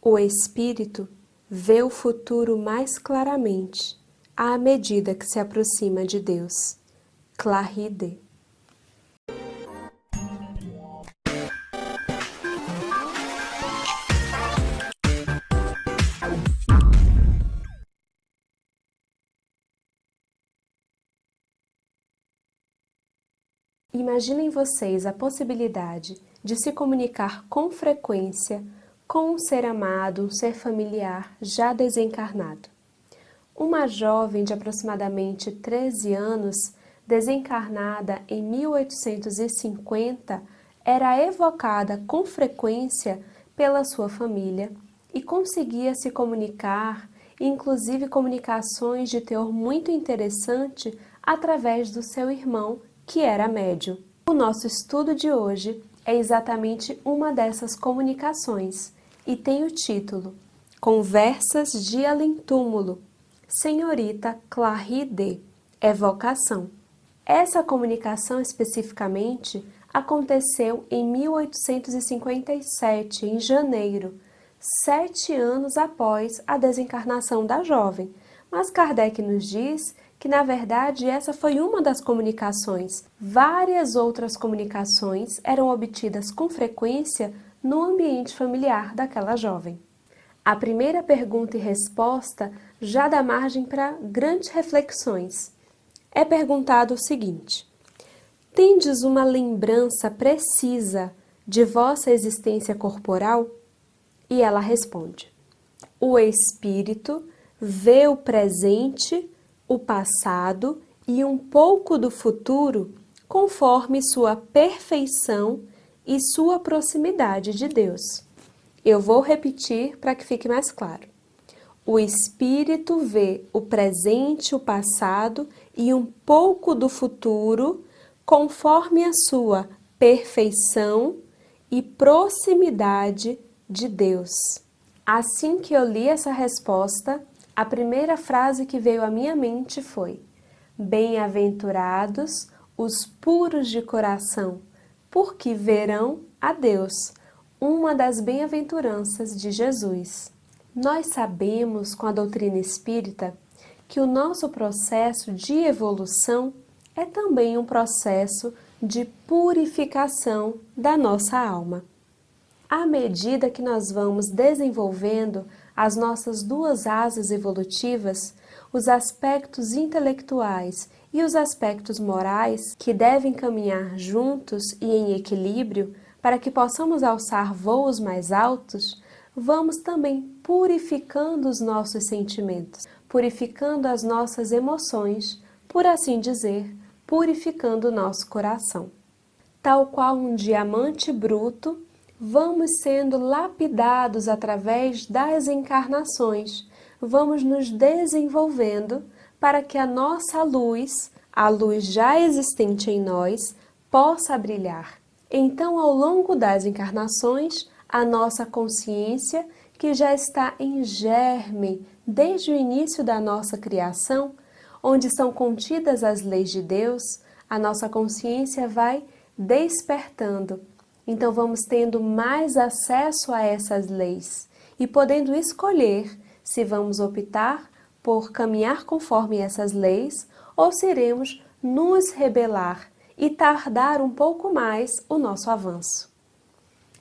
O espírito vê o futuro mais claramente à medida que se aproxima de Deus. Claride. Imaginem vocês a possibilidade de se comunicar com frequência com um ser amado, um ser familiar já desencarnado. Uma jovem de aproximadamente 13 anos, desencarnada em 1850, era evocada com frequência pela sua família e conseguia se comunicar, inclusive comunicações de teor muito interessante, através do seu irmão, que era médium. O nosso estudo de hoje é exatamente uma dessas comunicações e tem o título Conversas de Além-Túmulo, Senhorita Claride, Evocação. Essa comunicação especificamente aconteceu em 1857, em janeiro, 7 anos após a desencarnação da jovem. Mas Kardec nos diz que, na verdade, essa foi uma das comunicações. Várias outras comunicações eram obtidas com frequência no ambiente familiar daquela jovem. A primeira pergunta e resposta já dá margem para grandes reflexões. É perguntado o seguinte: tendes uma lembrança precisa de vossa existência corporal? E ela responde: o espírito vê o presente, o passado e um pouco do futuro conforme sua perfeição e sua proximidade de Deus. Eu vou repetir para que fique mais claro. O espírito vê o presente, o passado e um pouco do futuro conforme a sua perfeição e proximidade de Deus. Assim que eu li essa resposta, a primeira frase que veio à minha mente foi: bem-aventurados os puros de coração, porque verão a Deus. Uma das bem-aventuranças de Jesus. Nós sabemos, com a doutrina espírita, que o nosso processo de evolução é também um processo de purificação da nossa alma. À medida que nós vamos desenvolvendo as nossas duas asas evolutivas, os aspectos intelectuais e os aspectos morais que devem caminhar juntos e em equilíbrio para que possamos alçar voos mais altos, vamos também purificando os nossos sentimentos, purificando as nossas emoções, por assim dizer, purificando o nosso coração. Tal qual um diamante bruto, vamos sendo lapidados através das encarnações, vamos nos desenvolvendo para que a nossa luz, a luz já existente em nós, possa brilhar. Então, ao longo das encarnações, a nossa consciência, que já está em germe desde o início da nossa criação, onde são contidas as leis de Deus, a nossa consciência vai despertando. Então, vamos tendo mais acesso a essas leis e podendo escolher se vamos optar por caminhar conforme essas leis ou se iremos nos rebelar e tardar um pouco mais o nosso avanço.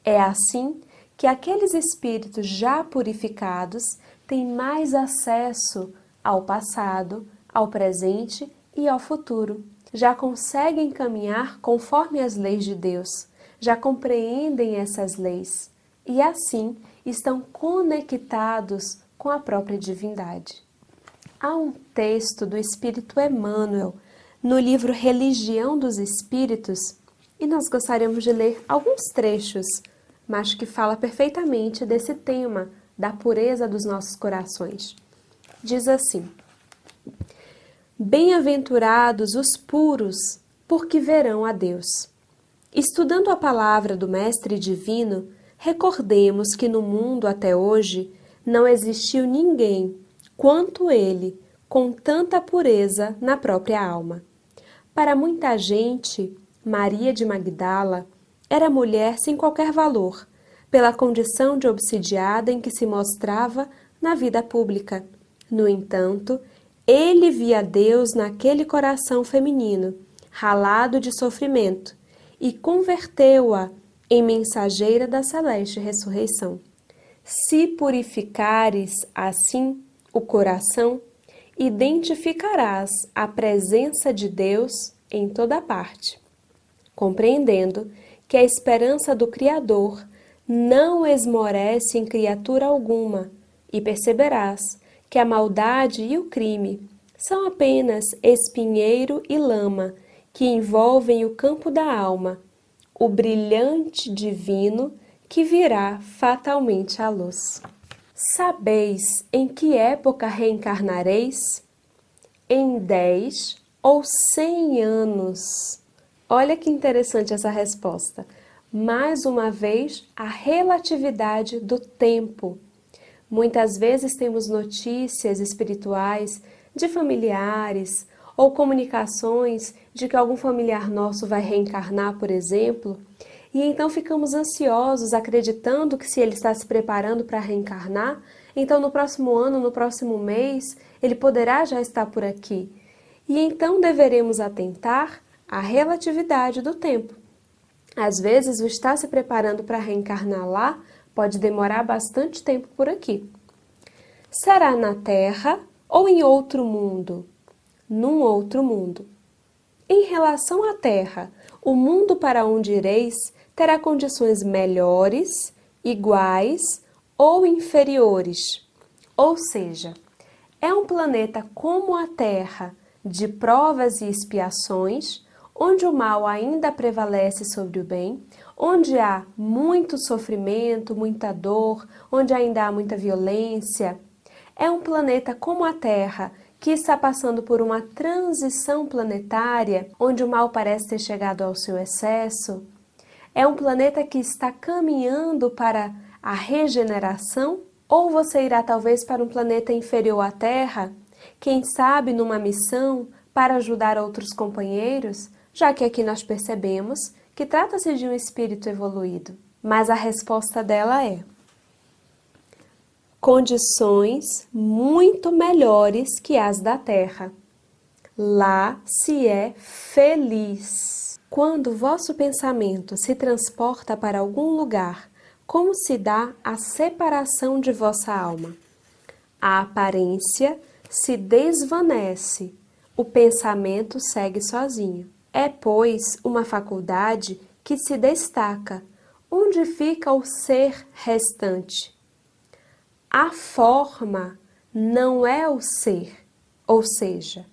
É assim que aqueles espíritos já purificados têm mais acesso ao passado, ao presente e ao futuro. Já conseguem caminhar conforme as leis de Deus, já compreendem essas leis e assim estão conectados com a própria divindade. Há um texto do Espírito Emmanuel no livro Religião dos Espíritos, e nós gostaríamos de ler alguns trechos, mas que fala perfeitamente desse tema da pureza dos nossos corações. Diz assim: bem-aventurados os puros, porque verão a Deus. Estudando a palavra do Mestre Divino, recordemos que no mundo até hoje não existiu ninguém quanto ele, com tanta pureza na própria alma. Para muita gente, Maria de Magdala era mulher sem qualquer valor, pela condição de obsidiada em que se mostrava na vida pública. No entanto, ele via Deus naquele coração feminino, ralado de sofrimento, e converteu-a em mensageira da celeste ressurreição. Se purificares assim o coração, identificarás a presença de Deus em toda parte, compreendendo que a esperança do Criador não esmorece em criatura alguma, e perceberás que a maldade e o crime são apenas espinheiro e lama que envolvem o campo da alma, o brilhante divino que virá fatalmente à luz. Sabeis em que época reencarnareis? Em 10 ou 100 anos? Olha que interessante essa resposta. Mais uma vez, a relatividade do tempo. Muitas vezes temos notícias espirituais de familiares ou comunicações de que algum familiar nosso vai reencarnar, por exemplo, e então ficamos ansiosos, acreditando que se ele está se preparando para reencarnar, então no próximo ano, no próximo mês, ele poderá já estar por aqui. E então deveremos atentar à relatividade do tempo. Às vezes, o estar se preparando para reencarnar lá pode demorar bastante tempo por aqui. Será na Terra ou em outro mundo? Num outro mundo. Em relação à Terra, o mundo para onde ireis terá condições melhores, iguais ou inferiores. Ou seja, é um planeta como a Terra, de provas e expiações, onde o mal ainda prevalece sobre o bem, onde há muito sofrimento, muita dor, onde ainda há muita violência. É um planeta como a Terra, que está passando por uma transição planetária, onde o mal parece ter chegado ao seu excesso. É um planeta que está caminhando para a regeneração? Ou você irá talvez para um planeta inferior à Terra, quem sabe numa missão para ajudar outros companheiros, já que aqui nós percebemos que trata-se de um espírito evoluído. Mas a resposta dela é: condições muito melhores que as da Terra. Lá se é feliz. Quando o vosso pensamento se transporta para algum lugar, como se dá a separação de vossa alma? A aparência se desvanece, o pensamento segue sozinho. É, pois, uma faculdade que se destaca, onde fica o ser restante. A forma não é o ser, ou seja,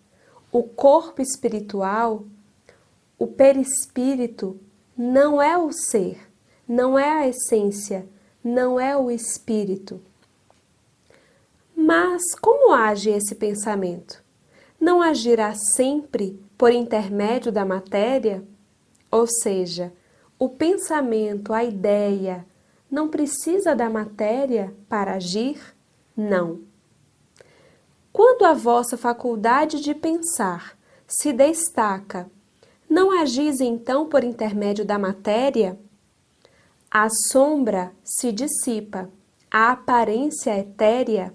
o corpo espiritual, o perispírito não é o ser, não é a essência, não é o espírito. Mas como age esse pensamento? Não agirá sempre por intermédio da matéria? Ou seja, o pensamento, a ideia, não precisa da matéria para agir? Não. Quando a vossa faculdade de pensar se destaca, não agis então por intermédio da matéria? A sombra se dissipa, a aparência etérea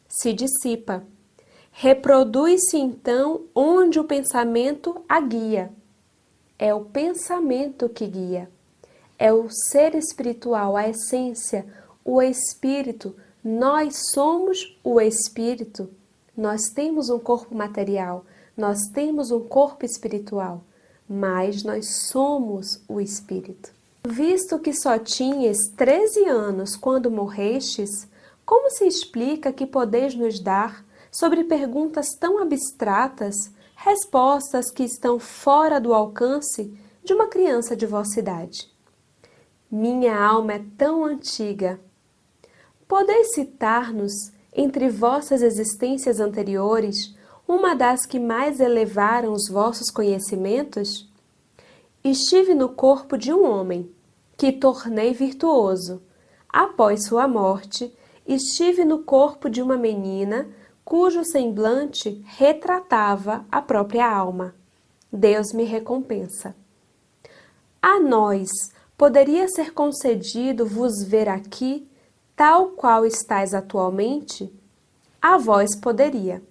se dissipa. Reproduz-se então onde o pensamento a guia. É o pensamento que guia. É o ser espiritual, a essência, o espírito. Nós somos o espírito. Nós temos um corpo material, nós temos um corpo espiritual, mas nós somos o espírito. Visto que só tinhas 13 anos quando morrestes, como se explica que podeis nos dar, sobre perguntas tão abstratas, respostas que estão fora do alcance de uma criança de vossa idade? Minha alma é tão antiga. Podeis citar-nos, entre vossas existências anteriores, uma das que mais elevaram os vossos conhecimentos? Estive no corpo de um homem, que tornei virtuoso. Após sua morte, estive no corpo de uma menina, cujo semblante retratava a própria alma. Deus me recompensa. A nós, poderia ser concedido vos ver aqui, tal qual estáis atualmente? A vós poderia.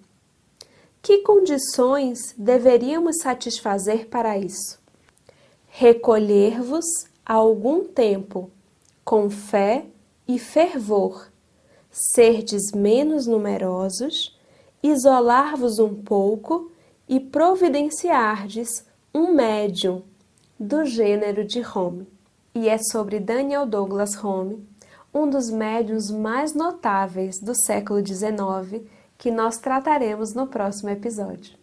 Que condições deveríamos satisfazer para isso? Recolher-vos a algum tempo, com fé e fervor, serdes menos numerosos, isolar-vos um pouco e providenciardes um médium do gênero de Home. E é sobre Daniel Douglas Home, um dos médiuns mais notáveis do século XIX, que nós trataremos no próximo episódio.